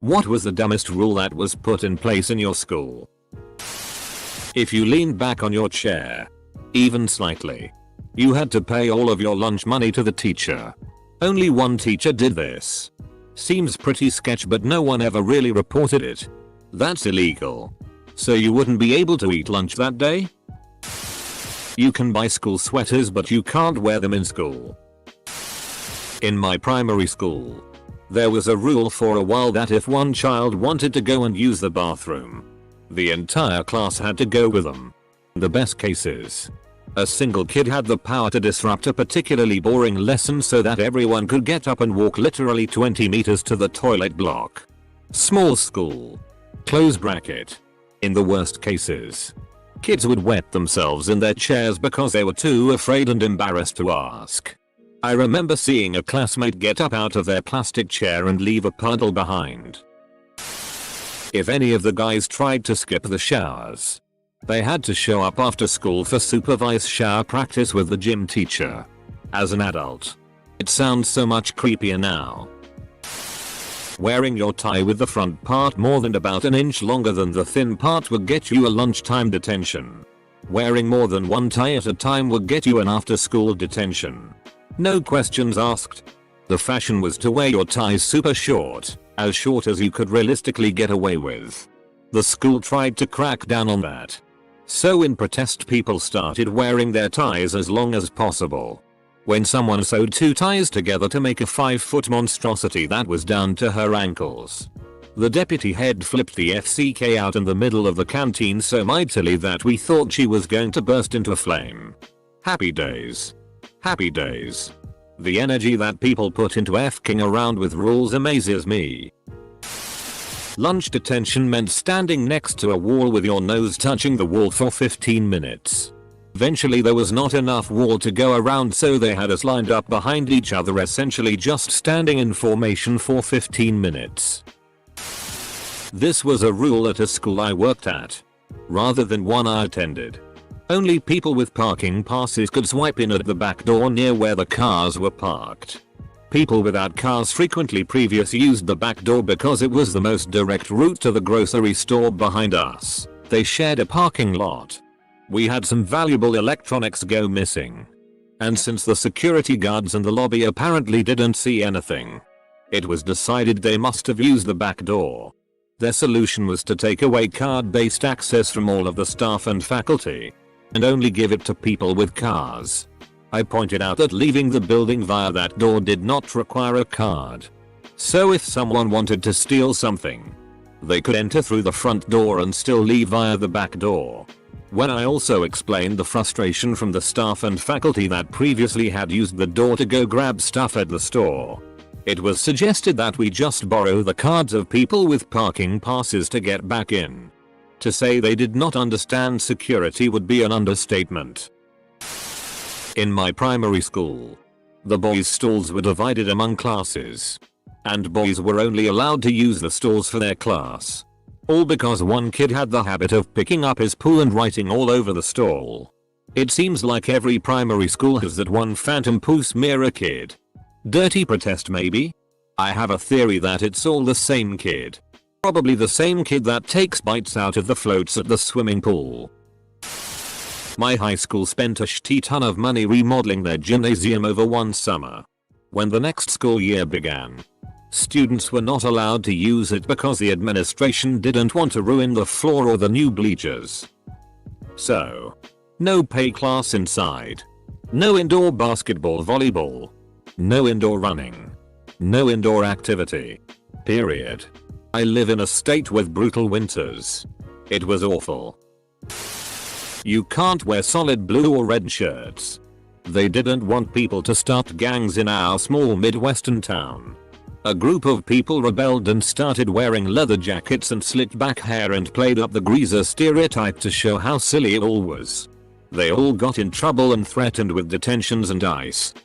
What was the dumbest rule that was put in place in your school? If you leaned back on your chair, even slightly, you had to pay all of your lunch money to the teacher. Only one teacher did this. Seems pretty sketch, but no one ever really reported it. That's illegal. So you wouldn't be able to eat lunch that day? You can buy school sweaters, but you can't wear them in school. In my primary school, there was a rule for a while that if one child wanted to go and use the bathroom, the entire class had to go with them. The best cases, a single kid had the power to disrupt a particularly boring lesson so that everyone could get up and walk literally 20 meters to the toilet block. Small school. Close bracket. In the worst cases, kids would wet themselves in their chairs because they were too afraid and embarrassed to ask. I remember seeing a classmate get up out of their plastic chair and leave a puddle behind. If any of the guys tried to skip the showers, they had to show up after school for supervised shower practice with the gym teacher. As an adult, it sounds so much creepier now. Wearing your tie with the front part more than about an inch longer than the thin part would get you a lunchtime detention. Wearing more than one tie at a time would get you an after-school detention. No questions asked. The fashion was to wear your ties super short, as short as you could realistically get away with. The school tried to crack down on that. So in protest, people started wearing their ties as long as possible. When someone sewed two ties together to make a 5-foot monstrosity that was down to her ankles, the deputy head flipped the FCK out in the middle of the canteen so mightily that we thought she was going to burst into a flame. Happy days. Happy days. The energy that people put into F-king around with rules amazes me. Lunch detention meant standing next to a wall with your nose touching the wall for 15 minutes. Eventually there was not enough wall to go around, so they had us lined up behind each other, essentially just standing in formation for 15 minutes. This was a rule at a school I worked at, rather than one I attended. Only people with parking passes could swipe in at the back door near where the cars were parked. People without cars frequently previously used the back door because it was the most direct route to the grocery store behind us. They shared a parking lot. We had some valuable electronics go missing. And since the security guards in the lobby apparently didn't see anything, it was decided they must have used the back door. Their solution was to take away card-based access from all of the staff and faculty, and only give it to people with cars. I pointed out that leaving the building via that door did not require a card. So if someone wanted to steal something, they could enter through the front door and still leave via the back door. When I also explained the frustration from the staff and faculty that previously had used the door to go grab stuff at the store, it was suggested that we just borrow the cards of people with parking passes to get back in. To say they did not understand security would be an understatement. In my primary school, the boys' stalls were divided among classes, and boys were only allowed to use the stalls for their class. All because one kid had the habit of picking up his poo and writing all over the stall. It seems like every primary school has that one phantom poo smearer kid. Dirty protest maybe? I have a theory that it's all the same kid. Probably the same kid that takes bites out of the floats at the swimming pool. My high school spent a shitty ton of money remodeling their gymnasium over one summer. When the next school year began, students were not allowed to use it because the administration didn't want to ruin the floor or the new bleachers. So, no pay class inside. No indoor basketball, volleyball. No indoor running. No indoor activity. Period. I live in a state with brutal winters. It was awful. You can't wear solid blue or red shirts. They didn't want people to start gangs in our small Midwestern town. A group of people rebelled and started wearing leather jackets and slicked back hair and played up the greaser stereotype to show how silly it all was. They all got in trouble and threatened with detentions and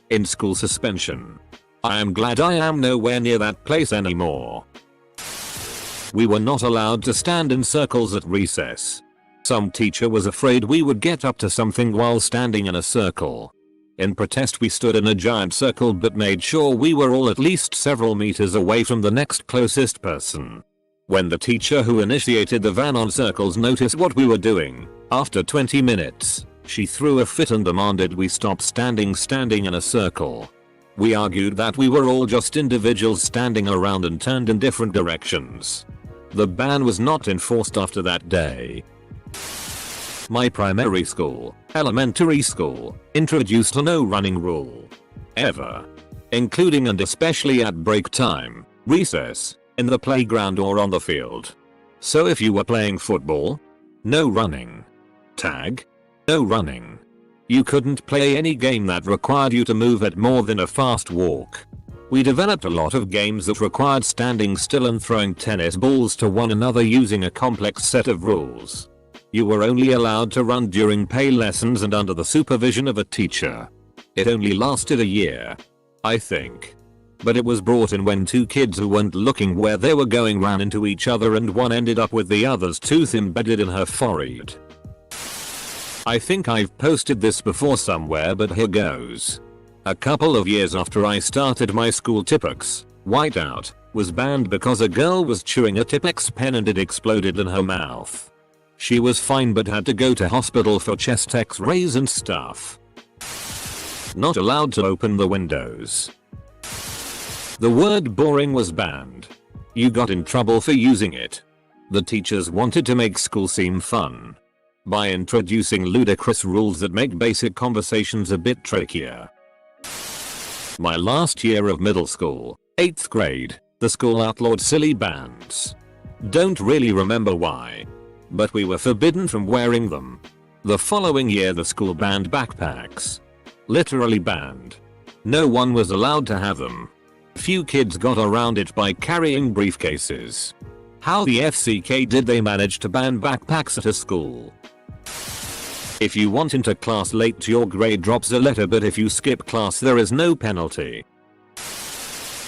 in-school suspension. I am glad I am nowhere near that place anymore. We were not allowed to stand in circles at recess. Some teacher was afraid we would get up to something while standing in a circle. In protest we stood in a giant circle but made sure we were all at least several meters away from the next closest person. When the teacher who initiated the van on circles noticed what we were doing, after 20 minutes, she threw a fit and demanded we stop standing in a circle. We argued that we were all just individuals standing around and turned in different directions. The ban was not enforced after that day. My primary school, elementary school, introduced a no running rule. Ever. Including and especially at break time, recess, in the playground or on the field. So if you were playing football, no running. Tag, no running. You couldn't play any game that required you to move at more than a fast walk. We developed a lot of games that required standing still and throwing tennis balls to one another using a complex set of rules. You were only allowed to run during pay lessons and under the supervision of a teacher. It only lasted a year, I think. But it was brought in when two kids who weren't looking where they were going ran into each other and one ended up with the other's tooth embedded in her forehead. I think I've posted this before somewhere, but here goes. A couple of years after I started my school, Tipex, whiteout, was banned because a girl was chewing a Tipex pen and it exploded in her mouth. She was fine but had to go to hospital for chest x-rays and stuff. Not allowed to open the windows. The word boring was banned. You got in trouble for using it. The teachers wanted to make school seem fun by introducing ludicrous rules that make basic conversations a bit trickier. My last year of middle school, 8th grade, the school outlawed silly bands. Don't really remember why, but we were forbidden from wearing them. The following year the school banned backpacks. Literally banned. No one was allowed to have them. Few kids got around it by carrying briefcases. How the FCK did they manage to ban backpacks at a school? If you want into class late, your grade drops a letter, but if you skip class there is no penalty.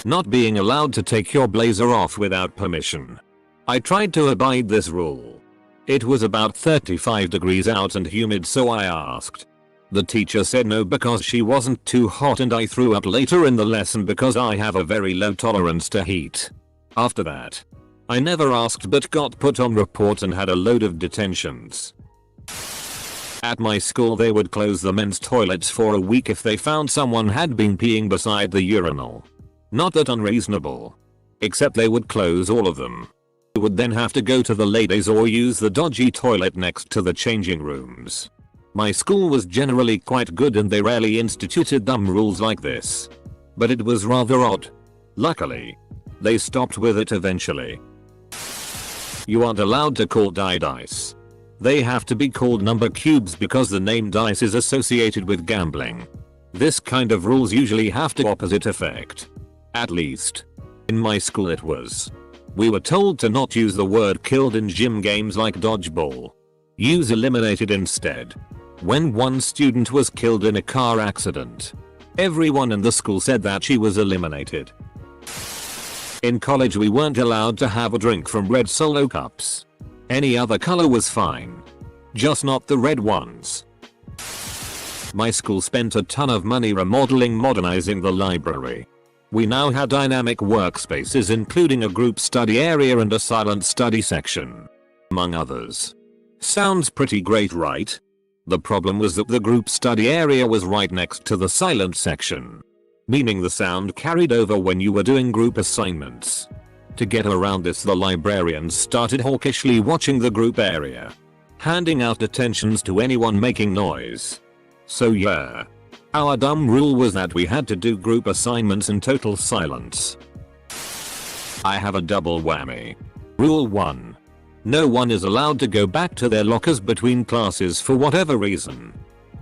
Not being allowed to take your blazer off without permission. I tried to abide this rule. It was about 35 degrees out and humid, so I asked. The teacher said no because she wasn't too hot, and I threw up later in the lesson because I have a very low tolerance to heat. After that, I never asked but got put on report and had a load of detentions. At my school they would close the men's toilets for a week if they found someone had been peeing beside the urinal. Not that unreasonable. Except they would close all of them. You would then have to go to the ladies or use the dodgy toilet next to the changing rooms. My school was generally quite good and they rarely instituted dumb rules like this. But it was rather odd. Luckily, they stopped with it eventually. You aren't allowed to call dice. They have to be called number cubes because the name dice is associated with gambling. This kind of rules usually have the opposite effect. At least, in my school it was. We were told to not use the word killed in gym games like dodgeball. Use eliminated instead. When one student was killed in a car accident, everyone in the school said that she was eliminated. In college we weren't allowed to have a drink from red Solo cups. Any other color was fine. Just not the red ones. My school spent a ton of money modernizing the library. We now had dynamic workspaces including a group study area and a silent study section, among others. Sounds pretty great, right? The problem was that the group study area was right next to the silent section, meaning the sound carried over when you were doing group assignments. To get around this, the librarians started hawkishly watching the group area, handing out detentions to anyone making noise. So yeah. Our dumb rule was that we had to do group assignments in total silence. I have a double whammy. Rule 1. No one is allowed to go back to their lockers between classes for whatever reason.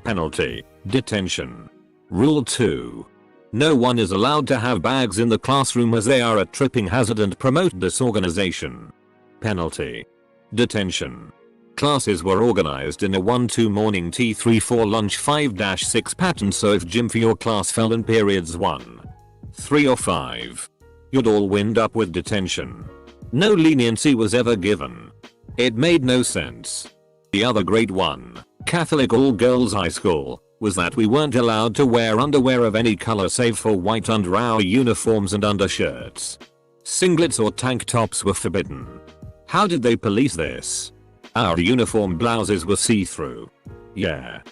Penalty: detention. Rule 2. No one is allowed to have bags in the classroom as they are a tripping hazard and promote disorganization. Penalty: detention. Classes were organized in a 1-2 morning T3-4 lunch 5-6 pattern, so if gym for your class fell in periods 1, 3 or 5, you'd all wind up with detention. No leniency was ever given. It made no sense. The other grade 1, Catholic all-girls high school, was that we weren't allowed to wear underwear of any color save for white under our uniforms and undershirts. Singlets or tank tops were forbidden. How did they police this? Our uniform blouses were see-through. Yeah.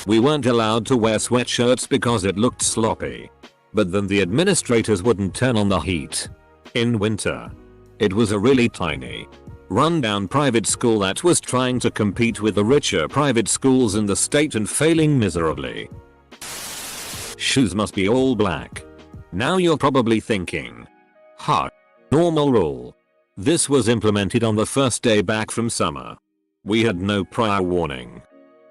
We weren't allowed to wear sweatshirts because it looked sloppy. But then the administrators wouldn't turn on the heat. In winter. It was a really tiny, run-down private school that was trying to compete with the richer private schools in the state and failing miserably. Shoes must be all black. Now you're probably thinking, huh, normal rule. This was implemented on the first day back from summer. We had no prior warning.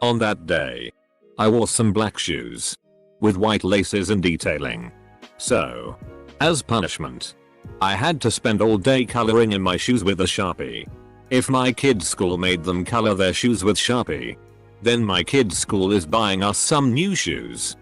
On that day, I wore some black shoes with white laces and detailing. So, as punishment, I had to spend all day coloring in my shoes with a Sharpie. If my kid's school made them color their shoes with Sharpie, then my kid's school is buying us some new shoes.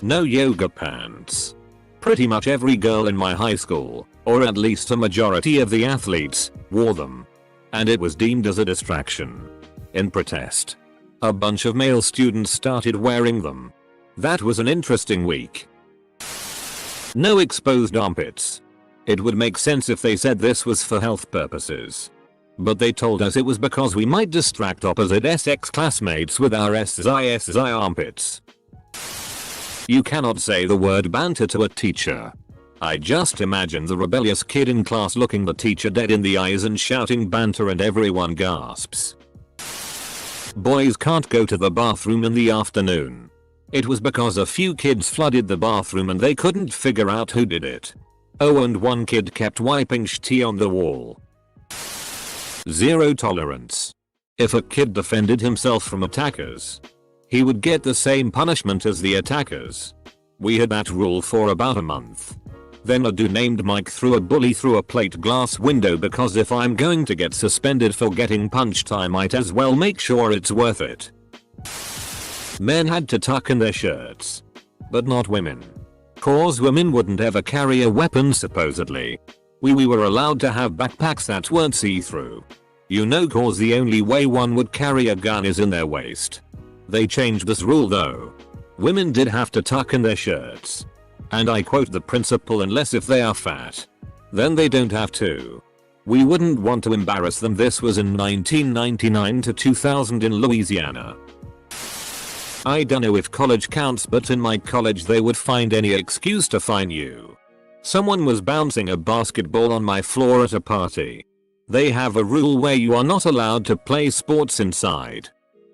No yoga pants. Pretty much every girl in my high school, or at least a majority of the athletes, wore them. And it was deemed as a distraction. In protest, a bunch of male students started wearing them. That was an interesting week. No exposed armpits. It would make sense if they said this was for health purposes. But they told us it was because we might distract opposite sex classmates with our SI armpits. You cannot say the word banter to a teacher. I just imagine the rebellious kid in class looking the teacher dead in the eyes and shouting banter and everyone gasps. Boys can't go to the bathroom in the afternoon. It was because a few kids flooded the bathroom and they couldn't figure out who did it. Oh, and one kid kept wiping tea on the wall. Zero tolerance. If a kid defended himself from attackers, he would get the same punishment as the attackers. We had that rule for about a month. Then a dude named Mike threw a bully through a plate glass window because if I'm going to get suspended for getting punched I might as well make sure it's worth it. Men had to tuck in their shirts. But not women. Cause women wouldn't ever carry a weapon supposedly. We were allowed to have backpacks that weren't see-through. You know, cause the only way one would carry a gun is in their waist. They changed this rule though. Women did have to tuck in their shirts. And I quote the principal, unless if they are fat, then they don't have to. We wouldn't want to embarrass them. This was in 1999 to 2000 in Louisiana. I don't know if college counts, but in my college they would find any excuse to fine you. Someone was bouncing a basketball on my floor at a party. They have a rule where you are not allowed to play sports inside.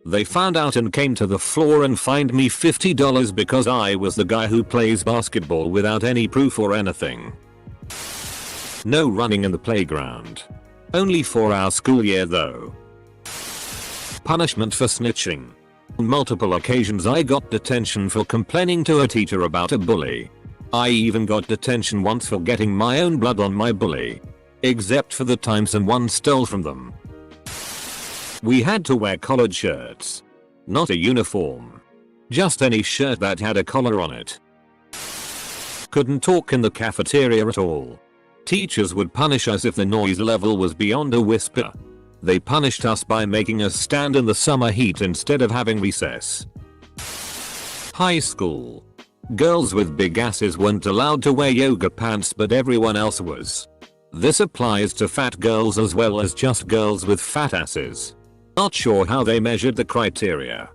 They found out and came to the floor and fined me $50 because I was the guy who plays basketball without any proof or anything. No running in the playground. Only for our school year though. Punishment for snitching. On multiple occasions I got detention for complaining to a teacher about a bully. I even got detention once for getting my own blood on my bully. Except for the time someone stole from them. We had to wear collared shirts. Not a uniform. Just any shirt that had a collar on it. Couldn't talk in the cafeteria at all. Teachers would punish us if the noise level was beyond a whisper. They punished us by making us stand in the summer heat instead of having recess. High school. Girls with big asses weren't allowed to wear yoga pants, but everyone else was. This applies to fat girls as well as just girls with fat asses. Not sure how they measured the criteria.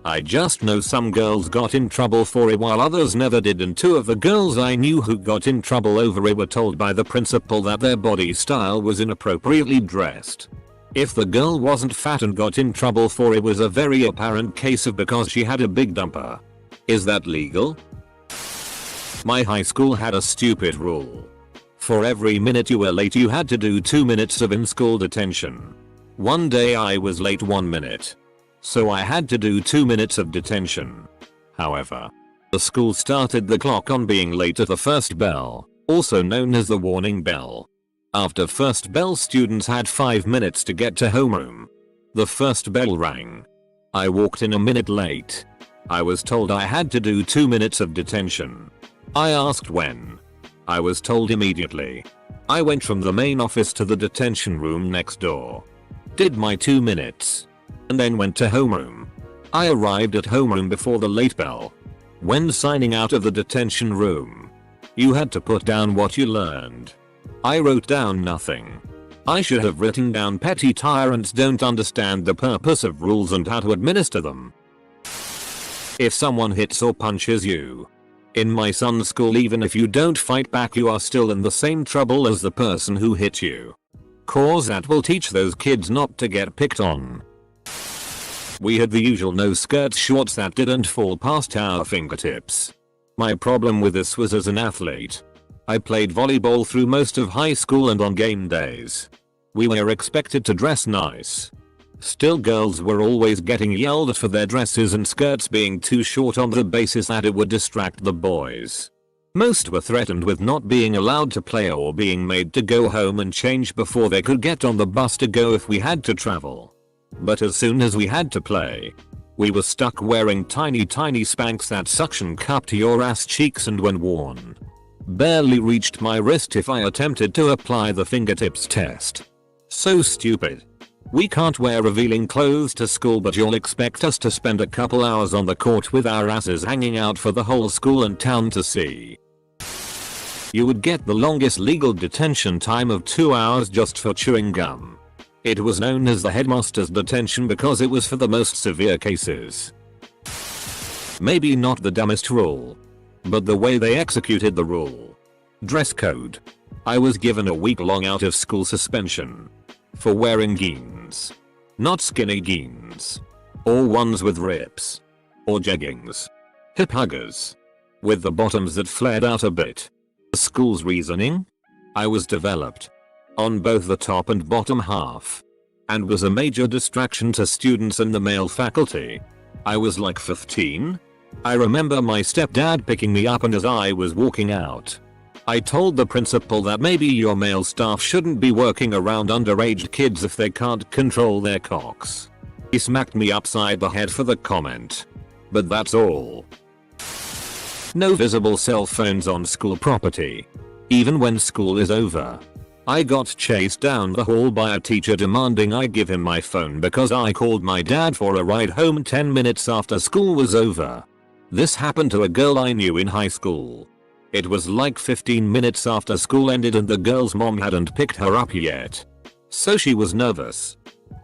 I just know some girls got in trouble for it while others never did, and two of the girls I knew who got in trouble over it were told by the principal that their body style was inappropriately dressed. If the girl wasn't fat and got in trouble for it was a very apparent case of because she had a big dumper. Is that legal? My high school had a stupid rule. For every minute you were late you had to do 2 minutes of in-school detention. One day I was late 1 minute. So I had to do 2 minutes of detention. However, the school started the clock on being late at the first bell, also known as the warning bell. After first bell students had 5 minutes to get to homeroom. The first bell rang. I walked in a minute late. I was told I had to do 2 minutes of detention. I asked when. I was told immediately. I went from the main office to the detention room next door. Did my 2 minutes. And then went to homeroom. I arrived at homeroom before the late bell. When signing out of the detention room, you had to put down what you learned. I wrote down nothing. I should have written down petty tyrants don't understand the purpose of rules and how to administer them. If someone hits or punches you. In my son's school, even if you don't fight back, you are still in the same trouble as the person who hit you. Cause that will teach those kids not to get picked on. We had the usual no skirt shorts that didn't fall past our fingertips. My problem with this was as an athlete. I played volleyball through most of high school, and on game days, we were expected to dress nice. Still, girls were always getting yelled at for their dresses and skirts being too short on the basis that it would distract the boys. Most were threatened with not being allowed to play or being made to go home and change before they could get on the bus to go if we had to travel. But as soon as we had to play, we were stuck wearing tiny Spanx that suction cupped your ass cheeks and when worn, barely reached my wrist if I attempted to apply the fingertips test. So stupid. We can't wear revealing clothes to school, but you'll expect us to spend a couple hours on the court with our asses hanging out for the whole school and town to see. You would get the longest legal detention time of 2 hours just for chewing gum. It was known as the headmaster's detention because it was for the most severe cases. Maybe not the dumbest rule, but the way they executed the rule. Dress code. I was given a week-long out of school suspension for wearing jeans. Not skinny jeans. Or ones with rips. Or jeggings. Hip huggers. With the bottoms that flared out a bit. The school's reasoning? I was developed on both the top and bottom half, and was a major distraction to students and the male faculty. I was like 15. I remember my stepdad picking me up, and as I was walking out, I told the principal that maybe your male staff shouldn't be working around underage kids if they can't control their cocks. He smacked me upside the head for the comment. But that's all. No visible cell phones on school property. Even when school is over. I got chased down the hall by a teacher demanding I give him my phone because I called my dad for a ride home 10 minutes after school was over. This happened to a girl I knew in high school. It was like 15 minutes after school ended and the girl's mom hadn't picked her up yet. So she was nervous.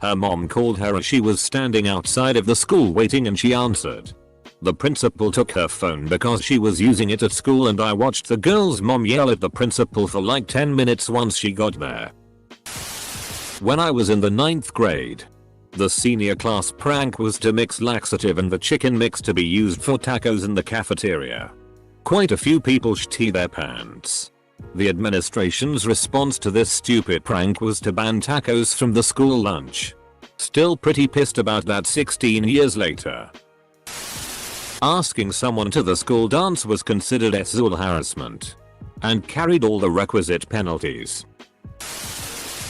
Her mom called her as she was standing outside of the school waiting, and she answered. The principal took her phone because she was using it at school, and I watched the girl's mom yell at the principal for like 10 minutes once she got there. When I was in the 9th grade, the senior class prank was to mix laxative and the chicken mix to be used for tacos in the cafeteria. Quite a few people shit their pants. The administration's response to this stupid prank was to ban tacos from the school lunch. Still pretty pissed about that 16 years later. Asking someone to the school dance was considered sexual harassment and carried all the requisite penalties.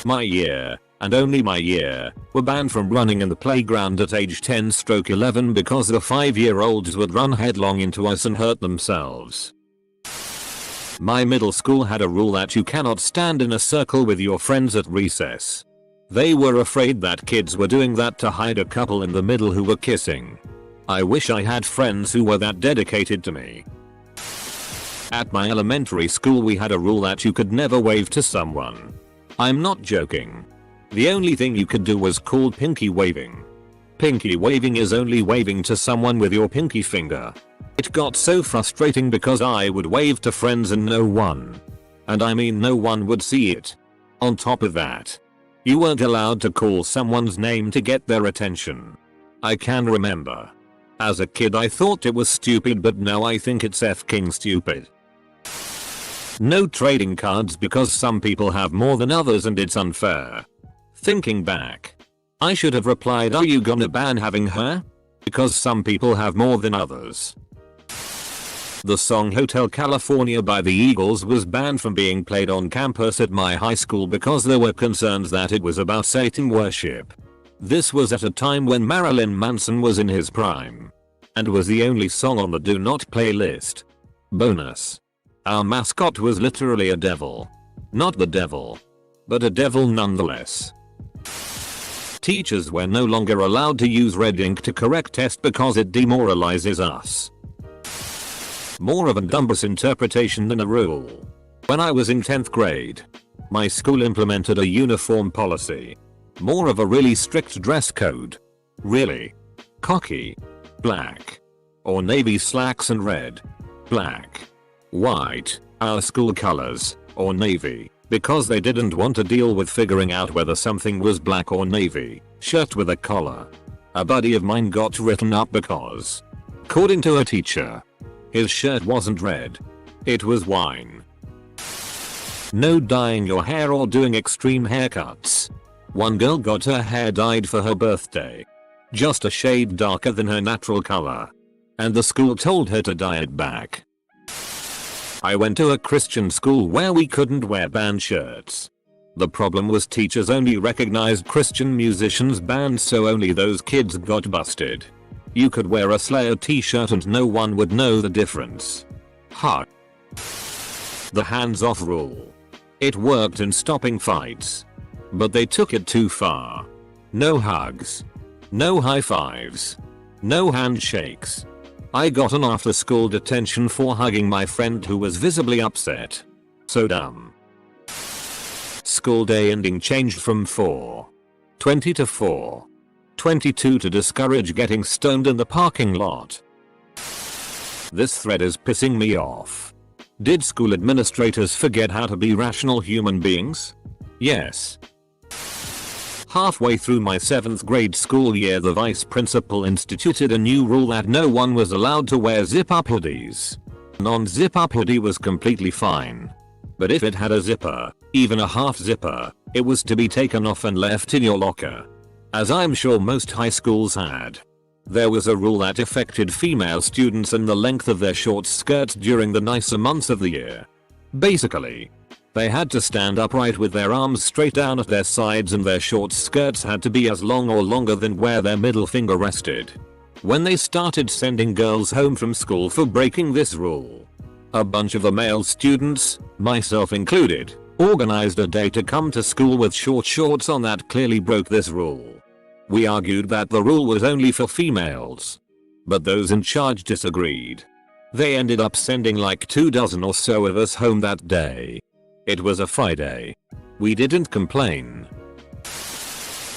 My year, and only my year, were banned from running in the playground at age 10/11 because the 5-year-olds would run headlong into us and hurt themselves. My middle school had a rule that you cannot stand in a circle with your friends at recess. They were afraid that kids were doing that to hide a couple in the middle who were kissing. I wish I had friends who were that dedicated to me. At my elementary school we had a rule that you could never wave to someone. I'm not joking. The only thing you could do was called pinky waving. Pinky waving is only waving to someone with your pinky finger. It got so frustrating because I would wave to friends and no one, and I mean no one, would see it. On top of that, you weren't allowed to call someone's name to get their attention. I can remember. As a kid I thought it was stupid, but now I think it's f***ing stupid. No trading cards because some people have more than others and it's unfair. Thinking back, I should have replied, are you gonna ban having her? Because some people have more than others. The song Hotel California by the Eagles was banned from being played on campus at my high school because there were concerns that it was about Satan worship. This was at a time when Marilyn Manson was in his prime, and was the only song on the do not play list. Bonus. Our mascot was literally a devil. Not the devil, but a devil nonetheless. Teachers were no longer allowed to use red ink to correct tests because it demoralizes us. More of a dumbass interpretation than a rule. When I was in 10th grade, my school implemented a uniform policy. More of a really strict dress code. Really. Khaki, black, or navy slacks and red, black, white, our school colors, or navy, because they didn't want to deal with figuring out whether something was black or navy. Shirt with a collar. A buddy of mine got written up because, according to a teacher, his shirt wasn't red. It was wine. No dyeing your hair or doing extreme haircuts. One girl got her hair dyed for her birthday, just a shade darker than her natural color, and the school told her to dye it back. I went to a Christian school where we couldn't wear band shirts. The problem was teachers only recognized Christian musicians' bands, so only those kids got busted. You could wear a Slayer t-shirt and no one would know the difference. Ha. The hands-off rule. It worked in stopping fights, but they took it too far. No hugs. No high fives. No handshakes. I got an after school detention for hugging my friend who was visibly upset. So dumb. School day ending changed from 4:20 to 4:22 to discourage getting stoned in the parking lot. This thread is pissing me off. Did school administrators forget how to be rational human beings? Yes. Halfway through my 7th grade school year, the vice principal instituted a new rule that no one was allowed to wear zip-up hoodies. Non-zip-up hoodie was completely fine. But if it had a zipper, even a half zipper, it was to be taken off and left in your locker. As I'm sure most high schools had. There was a rule that affected female students and the length of their short skirts during the nicer months of the year. Basically, they had to stand upright with their arms straight down at their sides, and their short skirts had to be as long or longer than where their middle finger rested. When they started sending girls home from school for breaking this rule, a bunch of the male students, myself included, organized a day to come to school with short shorts on that clearly broke this rule. We argued that the rule was only for females, but those in charge disagreed. They ended up sending like 24 or so of us home that day. It was a Friday. We didn't complain.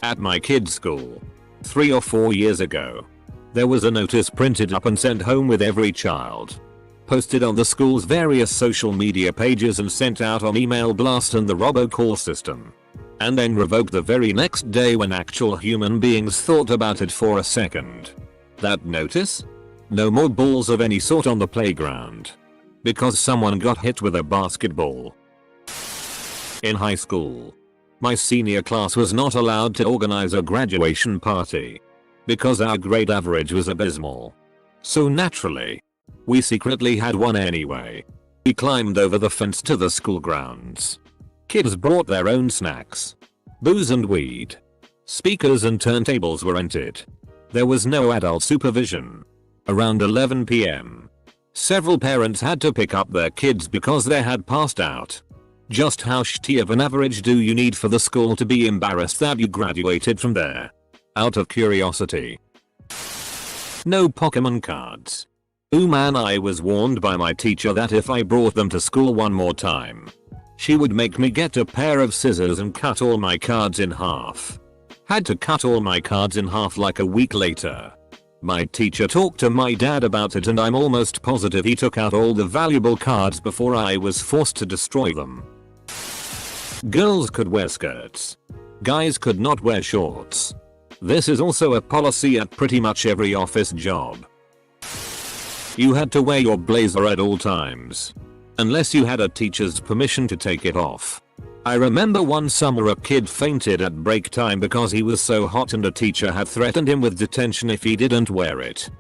At my kid's school, 3 or 4 years ago, there was a notice printed up and sent home with every child, posted on the school's various social media pages and sent out on email blast and the robocall system, and then revoked the very next day when actual human beings thought about it for a second. That notice? No more balls of any sort on the playground, because someone got hit with a basketball. In high school, my senior class was not allowed to organize a graduation party because our grade average was abysmal. So naturally, we secretly had one anyway. We climbed over the fence to the school grounds. Kids brought their own snacks, booze and weed. Speakers and turntables were rented. There was no adult supervision. Around 11 PM, several parents had to pick up their kids because they had passed out. Just how shitty of an average do you need for the school to be embarrassed that you graduated from there? Out of curiosity. No Pokemon cards. Ooh man, I was warned by my teacher that if I brought them to school one more time, she would make me get a pair of scissors and cut all my cards in half. Had to cut all my cards in half like a week later. My teacher talked to my dad about it and I'm almost positive he took out all the valuable cards before I was forced to destroy them. Girls could wear skirts. Guys could not wear shorts. This is also a policy at pretty much every office job. You had to wear your blazer at all times, unless you had a teacher's permission to take it off. I remember one summer a kid fainted at break time because he was so hot and a teacher had threatened him with detention if he didn't wear it.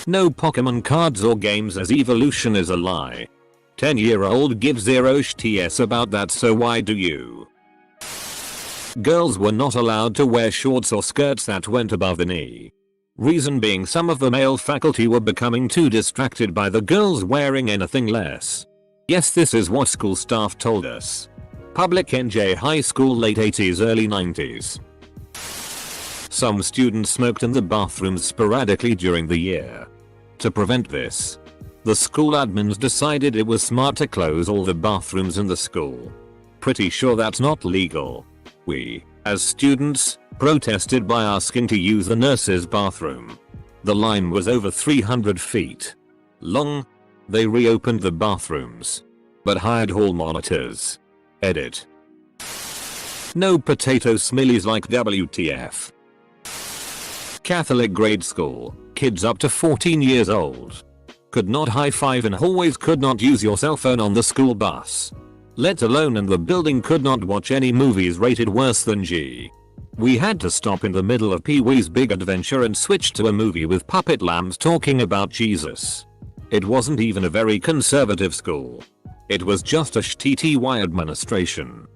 No Pokemon cards or games, as evolution is a lie. 10-year-old gives zero shits about that, so why do you? Girls were not allowed to wear shorts or skirts that went above the knee. Reason being, some of the male faculty were becoming too distracted by the girls wearing anything less. Yes, this is what school staff told us. Public NJ High School, late 80s early 90s. Some students smoked in the bathrooms sporadically during the year. To prevent this, the school admins decided it was smart to close all the bathrooms in the school. Pretty sure that's not legal. We, as students, protested by asking to use the nurse's bathroom. The line was over 300 feet long. They reopened the bathrooms, but hired hall monitors. Edit. No potato smellies like WTF. Catholic grade school, kids up to 14 years old could not high-five in hallways, could not use your cell phone on the school bus, let alone in the building, could not watch any movies rated worse than G. We had to stop in the middle of Pee-wee's Big Adventure and switch to a movie with puppet lambs talking about Jesus. It wasn't even a very conservative school. It was just a shitty administration.